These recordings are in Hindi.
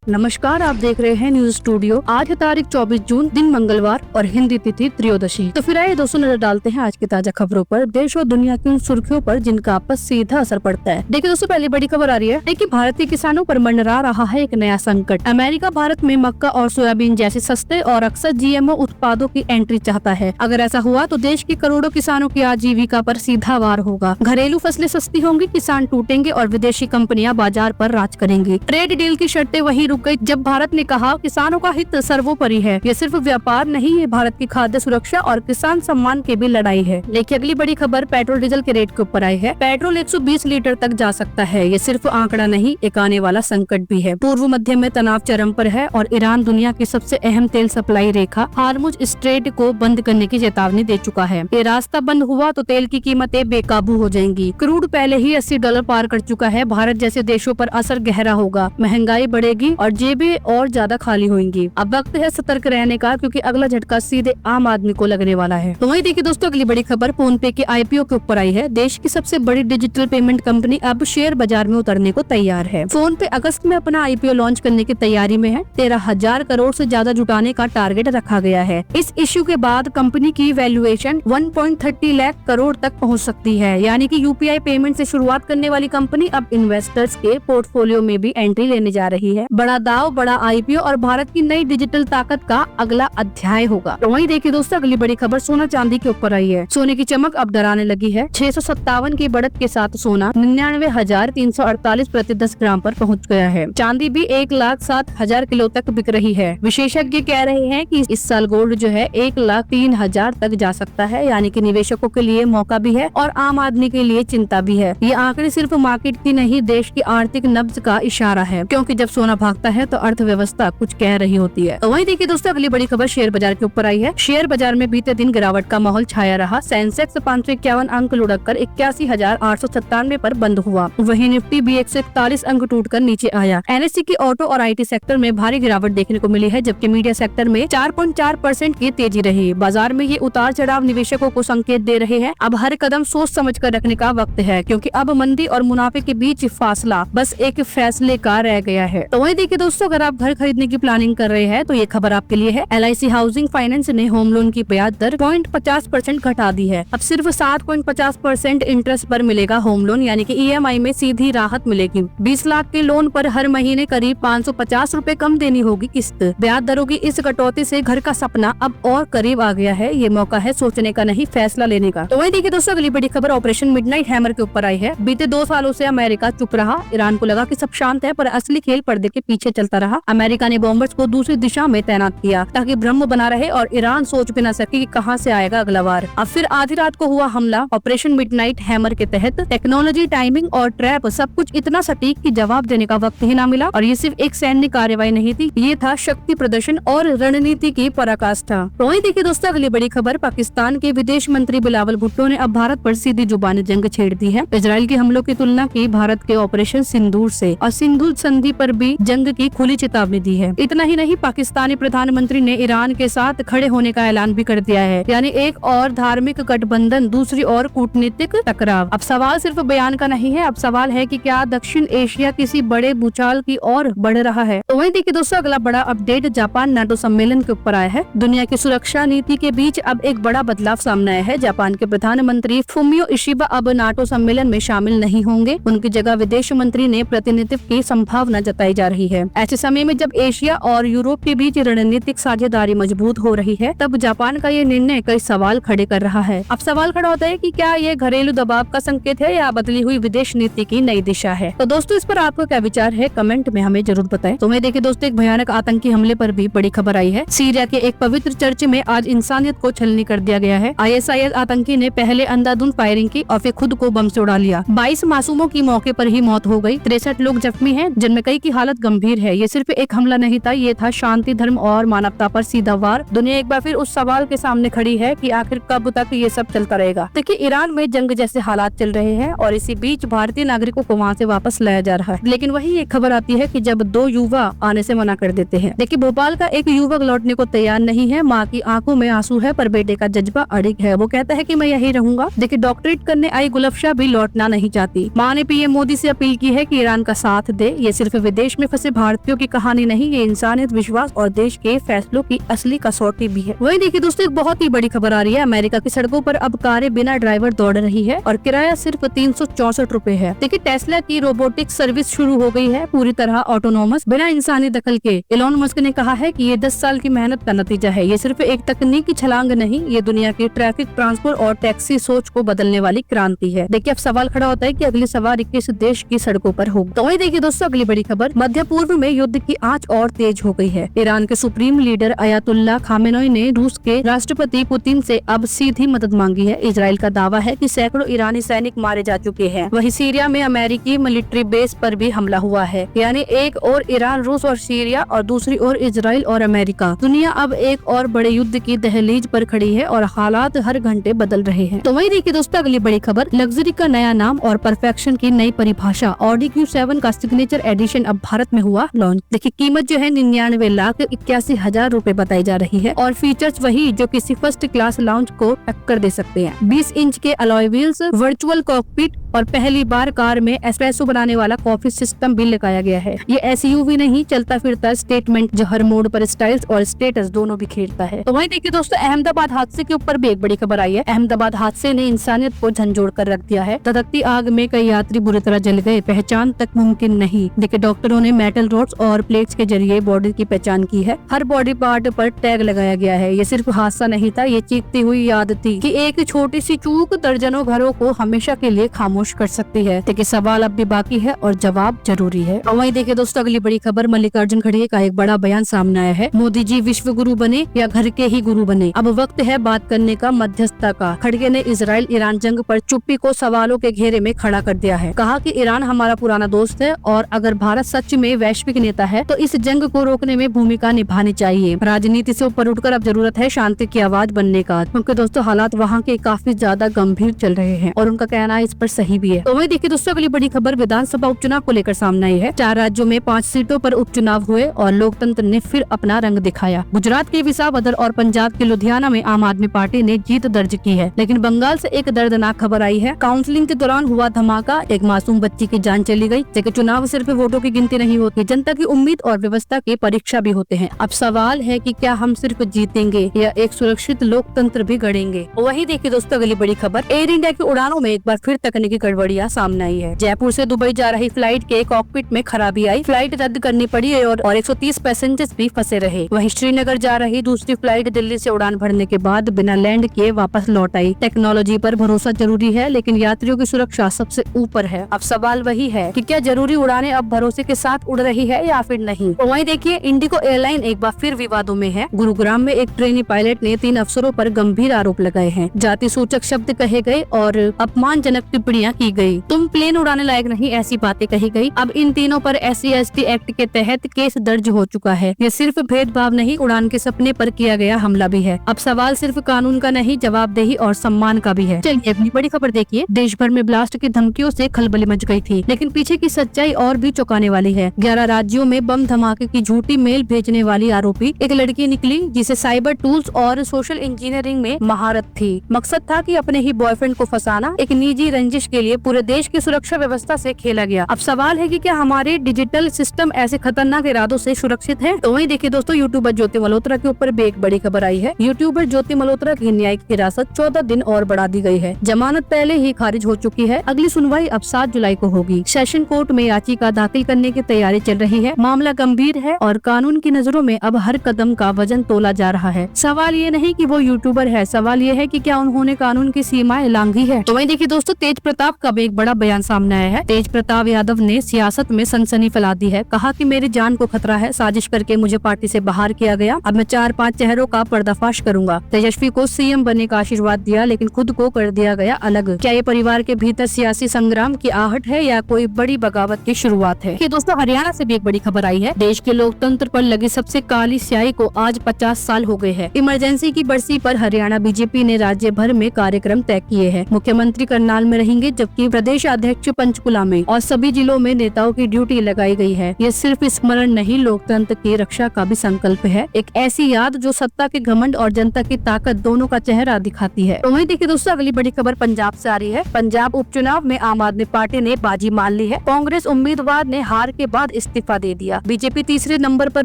नमस्कार, आप देख रहे हैं न्यूज स्टूडियो। आज है तारीख 24 जून, दिन मंगलवार और हिंदी तिथि त्रयोदशी। तो फिर आइए दोस्तों नजर डालते हैं आज की ताजा खबरों पर, देश और दुनिया की उन सुर्खियों पर जिनका आप पर सीधा असर पड़ता है। देखिए दोस्तों, पहली बड़ी खबर आ रही है कि भारतीय किसानों पर मंडरा रहा है एक नया संकट। अमेरिका भारत में मक्का और सोयाबीन जैसे सस्ते और अक्सर जीएमओ उत्पादों की एंट्री चाहता है। अगर ऐसा हुआ तो देश के करोड़ों किसानों की आजीविका पर सीधा वार होगा। घरेलू फसलें सस्ती होंगी, किसान टूटेंगे और विदेशी कंपनियां बाजार पर राज करेंगी। ट्रेड डील की शर्तें वही रुक गई जब भारत ने कहा किसानों का हित सर्वोपरि है। ये सिर्फ व्यापार नहीं है, भारत की खाद्य सुरक्षा और किसान सम्मान की भी लड़ाई है। लेकिन अगली बड़ी खबर पेट्रोल डीजल के रेट के ऊपर आई है। पेट्रोल 120 लीटर तक जा सकता है। ये सिर्फ आंकड़ा नहीं, एक आने वाला संकट भी है। पूर्व मध्य में तनाव चरम पर है और ईरान दुनिया की सबसे अहम तेल सप्लाई रेखा हार्मुज स्ट्रेट को बंद करने की चेतावनी दे चुका है। ये रास्ता बंद हुआ तो तेल की कीमतें बेकाबू हो जाएंगी। क्रूड पहले ही $80 पार कर चुका है। भारत जैसे देशों पर असर गहरा होगा, महंगाई बढ़ेगी और जेबें और ज्यादा खाली होंगी। अब वक्त है सतर्क रहने का, क्योंकि अगला झटका सीधे आम आदमी को लगने वाला है। तो वहीं देखिए दोस्तों, अगली बड़ी खबर फोन पे के आईपीओ के ऊपर आई है। देश की सबसे बड़ी डिजिटल पेमेंट कंपनी अब शेयर बाजार में उतरने को तैयार है। फोन पे अगस्त में अपना आईपीओ लॉन्च करने की तैयारी में है। 13,000 करोड़ से ज्यादा जुटाने का टारगेट रखा गया है। इस इश्यू के बाद कंपनी की वैल्यूएशन 1.30 लाख करोड़ तक पहुँच सकती है। यानी कि यूपीआई पेमेंट से शुरुआत करने वाली कंपनी अब इन्वेस्टर्स के पोर्टफोलियो में भी एंट्री लेने जा रही है। बड़ा दाव, बड़ा आईपीओ और भारत की नई डिजिटल ताकत का अगला अध्याय होगा। तो वहीं देखिए दोस्तों, अगली बड़ी खबर सोना चांदी के ऊपर आई है। सोने की चमक अब डराने लगी है। 657 की बढ़त के साथ सोना 99,348 प्रति 10 ग्राम पर पहुंच गया है। चांदी भी 1,07,000 किलो तक बिक रही है। विशेषज्ञ कह रहे हैं कि इस साल गोल्ड जो है 1,03,000 तक जा सकता है। यानी कि निवेशकों के लिए मौका भी है और आम आदमी के लिए चिंता भी है। ये आंकड़े सिर्फ मार्केट की नहीं, देश की आर्थिक नब्ज का इशारा है, क्योंकि जब सोना भागता है तो अर्थव्यवस्था कुछ कह रही होती है। तो वहीं देखिए दोस्तों, अगली बड़ी खबर शेयर बाजार के ऊपर आई है। शेयर बाजार में बीते दिन गिरावट का माहौल छाया रहा। सेंसेक्स 551 अंक लुढ़ककर 81,897 पर बंद हुआ। वहीं निफ्टी भी 141 अंक टूटकर नीचे आया। एनएससी की ऑटो और आईटी सेक्टर में भारी गिरावट देखने को मिली है, जबकि मीडिया सेक्टर में 4.4% की तेजी रही। बाजार में ये उतार चढ़ाव निवेशकों को संकेत दे रहे हैं। अब हर कदम सोच समझ कर रखने का वक्त है, क्योंकि अब मंदी और मुनाफे के बीच फासला बस एक फैसले का रह गया है। तो वहीं देखिए दोस्तों, अगर आप घर खरीदने की प्लानिंग कर रहे हैं तो ये खबर आपके लिए है। LIC हाउसिंग फाइनेंस ने होम लोन की ब्याज दर 0.50% घटा दी है। अब सिर्फ 7.50% इंटरेस्ट पर मिलेगा होम लोन, यानी कि EMI में सीधी राहत मिलेगी। 20 लाख के लोन पर हर महीने करीब 550 रूपए कम देनी होगी किस्त। ब्याज दरों की इस कटौती से घर का सपना अब और करीब आ गया है। ये मौका है सोचने का, नहीं फैसला लेने का। तो वहीं देखिए दोस्तों, अगली बड़ी खबर ऑपरेशन मिडनाइट हैमर के ऊपर आई है। बीते 2 सालों से अमेरिका चुप रहा। ईरान को लगा कि सब शांत है, पर असली खेल पर्दे के पीछे चलता रहा। अमेरिका ने बॉम्बर्स को दूसरी दिशा में तैनात किया ताकि भ्रम बना रहे और ईरान सोच भी न सके कि कहां से आएगा अगला वार। अब फिर आधी रात को हुआ हमला। ऑपरेशन मिडनाइट हैमर के तहत टेक्नोलॉजी, टाइमिंग और ट्रैप सब कुछ इतना सटीक कि जवाब देने का वक्त ही न मिला। और ये सिर्फ एक सैन्य कार्रवाई नहीं थी, ये था शक्ति प्रदर्शन और रणनीति की पराकाष्ठा। तो वहीं देखिए दोस्तों, अगली बड़ी खबर पाकिस्तान के विदेश मंत्री बिलावल भुट्टो ने अब भारत पर सीधी जुबानी जंग छेड़ दी है। इजराइल के हमलों की तुलना की भारत के ऑपरेशन सिंदूर से और सिंधु संधि पर भी जंग की खुली चेतावनी दी है। इतना ही नहीं, पाकिस्तानी प्रधानमंत्री ने ईरान के साथ खड़े होने का ऐलान भी कर दिया है। यानी एक और धार्मिक गठबंधन, दूसरी और कूटनीतिक टकराव। अब सवाल सिर्फ बयान का नहीं है, अब सवाल है कि क्या दक्षिण एशिया किसी बड़े भूचाल की ओर बढ़ रहा है। तो वहीं देखिए दोस्तों, अगला बड़ा अपडेट जापान नाटो सम्मेलन के ऊपर आया है। दुनिया की सुरक्षा नीति के बीच अब एक बड़ा बदलाव सामने आया है। जापान के प्रधानमंत्री फुमियो इशिबा अब नाटो सम्मेलन में शामिल नहीं होंगे। उनकी जगह विदेश मंत्री ने प्रतिनिधित्व की संभावना जताई जा रही है। ऐसे समय में जब एशिया और यूरोप के बीच रणनीतिक साझेदारी मजबूत हो रही है, तब जापान का ये निर्णय कई सवाल खड़े कर रहा है। अब सवाल खड़ा होता है कि क्या ये घरेलू दबाव का संकेत है या बदली हुई विदेश नीति की नई दिशा है। तो दोस्तों, इस पर आपका क्या विचार है, कमेंट में हमें जरूर बताएं। तो मैं देखिए दोस्तों, एक भयानक आतंकी हमले पर भी बड़ी खबर आई है। सीरिया के एक पवित्र चर्च में आज इंसानियत को छलनी कर दिया गया है। ISIS आतंकी ने पहले अंधाधुंध फायरिंग की और फिर खुद को बम से उड़ा लिया। 22 मासूमों की मौके पर ही मौत हो गई। 63 लोग जख्मी हैं, जिनमें कई की हालत गंभीर है। ये सिर्फ एक हमला नहीं था, ये था शांति, धर्म और मानवता पर सीधा वार। दुनिया एक बार फिर उस सवाल के सामने खड़ी है कि आखिर कब तक ये सब चलता रहेगा। देखिए, ईरान में जंग जैसे हालात चल रहे हैं और इसी बीच भारतीय नागरिकों को वहाँ से वापस लाया जा रहा है। लेकिन वही एक खबर आती है कि जब 2 युवा आने से मना कर देते हैं। देखिए, भोपाल का एक युवक लौटने को तैयार नहीं है। माँ की आंखों में आंसू है, पर बेटे का जज्बा अड़िग है। वो कहता है कि मैं यही रहूंगा। देखिए, डॉक्टरेट करने आई गुलफशा भी लौटना नहीं चाहती। माँ ने PM मोदी से अपील की है कि ईरान का साथ दे। ये सिर्फ विदेश में फंसे भारतीयों की कहानी नहीं, ये इंसानियत, विश्वास और देश के फैसलों की असली कसौटी भी है। वही देखिए दोस्तों, एक बहुत ही बड़ी खबर आ रही है। अमेरिका की सड़कों पर अब कारें बिना ड्राइवर दौड़ रही है और किराया सिर्फ 364 रूपए है। देखिए टेस्ला की रोबोटिक सर्विस शुरू हो गई है, पूरी तरह ऑटोनोमस, बिना इंसानी दखल के। एलोन मस्क ने कहा है कि ये 10 साल की मेहनत का नतीजा है। ये सिर्फ एक तकनीकी छलांग नहीं, ये दुनिया की ट्रैफिक, ट्रांसपोर्ट और टैक्सी सोच को बदलने वाली क्रांति है। देखिए अब सवाल खड़ा होता है कि अगली सवारी किस देश की सड़कों पर होगी। तो वही देखिए दोस्तों, अगली बड़ी खबर, मध्य पूर्व में युद्ध की आंच और तेज हो गई है। ईरान के सुप्रीम लीडर अयातुल्ला खामेनेई ने रूस के राष्ट्रपति पुतिन से अब सीधी मदद मांगी है। इजराइल का दावा है कि सैकड़ों ईरानी सैनिक मारे जा चुके हैं। वहीं सीरिया में अमेरिकी मिलिट्री बेस पर भी हमला हुआ है। यानी एक और ईरान, रूस और सीरिया और दूसरी ओर इजराइल और अमेरिका। दुनिया अब एक और बड़े युद्ध की दहलीज पर खड़ी है और हालात हर घंटे बदल रहे हैं। तो वही देखिए दोस्तों, अगली बड़ी खबर, लग्जरी का नया नाम और परफेक्शन की नई परिभाषा। ऑडी Q7 का सिग्नेचर एडिशन अब भारत में हुआ लॉन्च। देखिए कीमत जो है 99,81,000 रूपए बताई जा रही है और फीचर्स वही जो किसी फर्स्ट क्लास लाउंज को टक्कर दे सकते हैं। 20 इंच के अलॉय व्हील्स, वर्चुअल कॉकपिट और पहली बार कार में एस्प्रेसो बनाने वाला कॉफी सिस्टम भी लगाया गया है। ये SUV नहीं, चलता फिरता स्टेटमेंट जो हर मोड पर स्टाइल्स और स्टेटस दोनों भी खेलता है। तो वहीं देखिए दोस्तों, अहमदाबाद हादसे के ऊपर भी एक बड़ी खबर आई है। अहमदाबाद हादसे ने इंसानियत को झंझोड़ कर रख दिया है। धधकती आग में कई यात्री बुरी तरह जल गए, पहचान तक मुमकिन नहीं। देखिए डॉक्टरों ने मेटल रोड्स और प्लेट्स के जरिए बॉडी की पहचान की है। हर बॉडी पार्ट पर टैग लगाया गया है। ये सिर्फ हादसा नहीं था, ये चीखती हुई याद थी कि एक छोटी सी चूक दर्जनों घरों को हमेशा के लिए खामोश कर सकती है। देखिए सवाल अब भी बाकी है और जवाब जरूरी है। और वहीं देखिए दोस्तों, अगली बड़ी खबर, मल्लिकार्जुन खड़गे का एक बड़ा बयान सामने आया है। मोदी जी विश्व गुरु बने या घर के ही गुरु बने, अब वक्त है बात करने का, मध्यस्थता का। खड़गे ने इजराइल ईरान जंग पर चुप्पी को सवालों के घेरे में खड़ा कर दिया है। कहा कि ईरान हमारा पुराना दोस्त है और अगर भारत सच में वैश्विक नेता है तो इस जंग को रोकने में भूमिका निभानी चाहिए। राजनीति से ऊपर उठकर अब जरूरत है शांति की आवाज बनने का, क्योंकि दोस्तों हालात वहाँ के काफी ज्यादा गंभीर चल रहे हैं और उनका कहना इस पर सही भी है। तो वही देखिए दोस्तों, अगली बड़ी खबर विधानसभा उपचुनाव को लेकर सामने आई है। 4 राज्यों में 5 सीटों पर उपचुनाव हुए और लोकतंत्र ने फिर अपना रंग दिखाया। गुजरात के विसावदर और पंजाब के लुधियाना में आम आदमी पार्टी ने जीत दर्ज की है। लेकिन बंगाल से एक दर्दनाक खबर आई है। काउंसलिंग के दौरान हुआ धमाका, एक मासूम बच्ची की जान चली गई। लेकिन चुनाव सिर्फ वोटों की गिनती नहीं होती, जनता की उम्मीद और व्यवस्था की परीक्षा भी होते हैं। अब सवाल है कि क्या हम सिर्फ जीतेंगे या एक सुरक्षित लोकतंत्र भी गढ़ेंगे। वही देखिए दोस्तों, अगली बड़ी खबर, एयर इंडिया की उड़ानों में एक बार फिर तकनीकी गड़बड़ियां सामने आई है। जयपुर से दुबई जा रही फ्लाइट के कॉकपिट में खराबी आई, फ्लाइट रद्द करनी पड़ी और 130 पैसेंजर्स भी फंसे रहे। वहीं श्रीनगर जा रही दूसरी फ्लाइट दिल्ली से उड़ान भरने के बाद बिना लैंड किए वापस लौट आई। टेक्नोलॉजी पर भरोसा जरूरी है, लेकिन यात्रियों की सुरक्षा सबसे ऊपर है। अब सवाल वही है कि क्या जरूरी उड़ानें अब भरोसे के साथ उड़ रही है या फिर नहीं। तो वहीं देखिए, इंडिगो एयरलाइन एक बार फिर विवादों में है। गुरुग्राम में एक ट्रेनी पायलट ने 3 अफसरों पर गंभीर आरोप लगाए हैं। जाति सूचक शब्द कहे गए और अपमानजनक टिप्पणियां की गई। तुम प्लेन उड़ाने लायक नहीं, ऐसी बातें कही गई। अब इन तीनों पर SC/ST एक्ट के तहत केस दर्ज हो चुका है। ये सिर्फ भेदभाव नहीं, उड़ान के सपने पर किया गया हमला भी है। अब सवाल सिर्फ कानून का नहीं, जवाबदेही और सम्मान का भी है। चलिए अगली बड़ी खबर देखिए। देश भर में ब्लास्ट की धमकियों से खलबली मच गई थी, लेकिन पीछे की सच्चाई और भी चौंकाने वाली है। 11 राज्यों में बम धमाके की झूठी मेल भेजने वाली आरोपी एक लड़की निकली, जिसे साइबर टूल्स और सोशल इंजीनियरिंग में महारत थी। मकसद था कि अपने ही बॉयफ्रेंड को फंसाना। एक निजी रंजिश के लिए पूरे देश की सुरक्षा व्यवस्था से खेला गया। अब सवाल है कि क्या हमारे डिजिटल सिस्टम ऐसे खतरनाक इरादों से सुरक्षित है। तो वहीं देखिए दोस्तों, यूट्यूबर ज्योति मल्होत्रा के ऊपर भी एक बड़ी खबर आई है। यूट्यूबर ज्योति मल्होत्रा की न्यायिक हिरासत 14 दिन और बढ़ा दी गई है। जमानत पहले ही खारिज हो चुकी है। अगली सुनवाई अब 7 जुलाई को होगी। सेशन कोर्ट में याचिका दाखिल करने की तैयारी चल रही है। मामला गंभीर है और कानून की नजरों में अब हर कदम का वजन तोला जा रहा है। सवाल ये नहीं कि वो यूट्यूबर है, सवाल ये है कि क्या उन्होंने कानून की सीमाएं लांघी है। तो वहीं देखिए दोस्तों, तेज प्रताप का भी एक बड़ा बयान सामने आया है। तेज प्रताप यादव ने सियासत में सनसनी फैला दी है। कहा कि मेरी जान को खतरा है, साजिश करके मुझे पार्टी से बाहर किया गया। अब मैं 4-5 चेहरों का पर्दाफाश करूंगा। तेजस्वी को CM बनने का आशीर्वाद दिया, लेकिन खुद को कर दिया गया अलग। क्या ये परिवार के भीतर सियासी संग्राम की आहट है या कोई बड़ी बगावत की शुरुआत है। कि दोस्तों, हरियाणा से भी एक बड़ी खबर आई है। देश के लोकतंत्र पर लगी सबसे काली स्याही को आज 50 साल हो गए हैं। इमरजेंसी की बरसी पर हरियाणा बीजेपी ने राज्य भर में कार्यक्रम तय किए हैं। मुख्यमंत्री करनाल में रहेंगे, जबकि प्रदेश अध्यक्ष पंचकुला में और सभी जिलों में नेताओं की ड्यूटी लगाई गई है। ये सिर्फ स्मरण नहीं, लोकतंत्र की रक्षा का भी संकल्प है। एक ऐसी याद जो सत्ता के घमंड और जनता की ताकत दोनों का चेहरा दिखाती है। तो वहीं देखिए दोस्तों, अगली बड़ी खबर पंजाब से आ रही है। पंजाब उपचुनाव में आम आदमी पार्टी ने बाजी मान ली है। कांग्रेस उम्मीदवार ने हार के बाद इस्तीफा दे दिया। बीजेपी तीसरे नंबर पर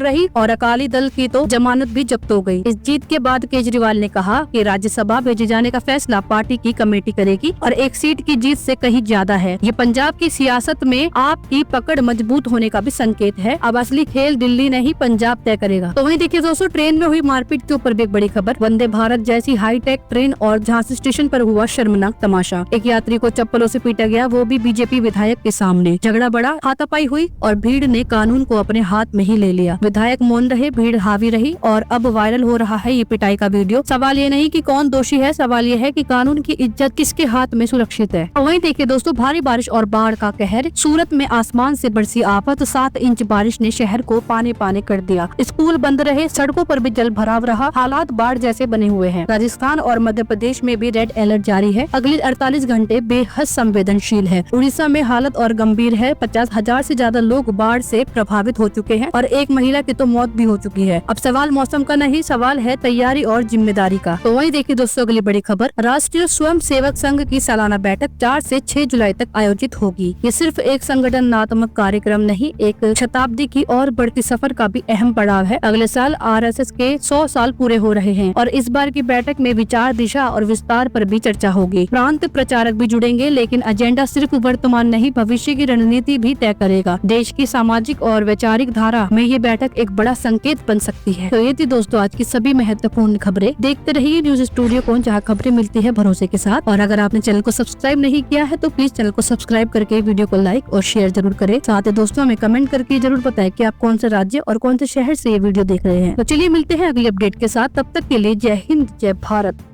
रही और अकाली दल की तो जमानत भी जब्त हो गई। इस जीत के बाद केजरीवाल ने कहा कि राज्यसभा भेजे जाने का फैसला पार्टी की कमेटी करेगी और एक सीट की जीत से कहीं ज्यादा है। ये पंजाब की सियासत में आपकी पकड़ मजबूत होने का भी संकेत है। अब असली खेल दिल्ली नहीं पंजाब तय करेगा। तो वहीं देखिए दोस्तों, ट्रेन में हुई मारपीट के ऊपर भी एक बड़ी खबर। वंदे भारत जैसी हाईटेक ट्रेन और झांसी स्टेशन पर हुआ शर्मनाक तमाशा। एक यात्री को चप्पलों से पीटा गया, वो भी बीजेपी विधायक के सामने। झगड़ा बढ़ा, हाथापाई हुई और भीड़ ने कानून को अपने हाथ में ही ले लिया। विधायक मौन रहे, भीड़ हावी रही और अब वायरल हो रहा है ये पिटाई का वीडियो। सवाल ये नहीं कि कौन दोषी है, सवाल ये है कि कानून की इज्जत किसके हाथ में सुरक्षित है। वहीं देखिए दोस्तों, भारी बारिश और बाढ़ का कहर। सूरत में आसमान से बरसी आफत। 7 इंच बारिश ने शहर को पानी पानी कर दिया। स्कूल बंद रहे, सड़कों पर भी जल भराव रहा। हालात बाढ़ जैसे बने हुए हैं। राजस्थान और मध्य प्रदेश में भी रेड अलर्ट जारी है। अगले 48 घंटे बेहद संवेदनशील है। उड़ीसा में हालत और गंभीर है। 50,000 से ज्यादा लोग बाढ़ से प्रभावित हो चुके हैं और एक महिला की तो मौत भी हो चुकी है। अब सवाल मौसम का नहीं, सवाल है तैयारी और जिम्मेदारी का। तो वहीं देखिए दोस्तों, अगली बड़ी खबर। राष्ट्रीय स्वयं सेवक संघ की सालाना बैठक 4 से 6 जुलाई तक आयोजित होगी। ये सिर्फ एक संगठनात्मक कार्यक्रम नहीं, एक शताब्दी की और बढ़ती सफर का भी अहम पड़ाव है। अगले साल आरएसएस के 100 साल पूरे हो रहे हैं और इस बार की बैठक में विचार, दिशा और विस्तार पर भी चर्चा होगी। प्रांत प्रचारक भी जुड़ेंगे, लेकिन एजेंडा सिर्फ वर्तमान नहीं, भविष्य की रणनीति भी तय करेगा। देश की सामाजिक और वैचारिक धारा में ये बैठक एक बड़ा संकेत बन सकती है। तो ये थी दोस्तों आज की सभी महत्वपूर्ण खबरें। देखते रहिए न्यूज स्टूडियो को, जहाँ खबरें मिलती है भरोसे के साथ। और अगर आपने चैनल को सब्सक्राइब नहीं किया है तो प्लीज चैनल को सब्सक्राइब करके वीडियो को लाइक और शेयर जरूर करें। साथ ही दोस्तों, हमें कमेंट करके जरूर बताएं कि आप कौन से राज्य और कौन से शहर से ये वीडियो देख रहे हैं। तो चलिए मिलते हैं अगली अपडेट के साथ। तब तक के लिए जय हिंद, जय भारत।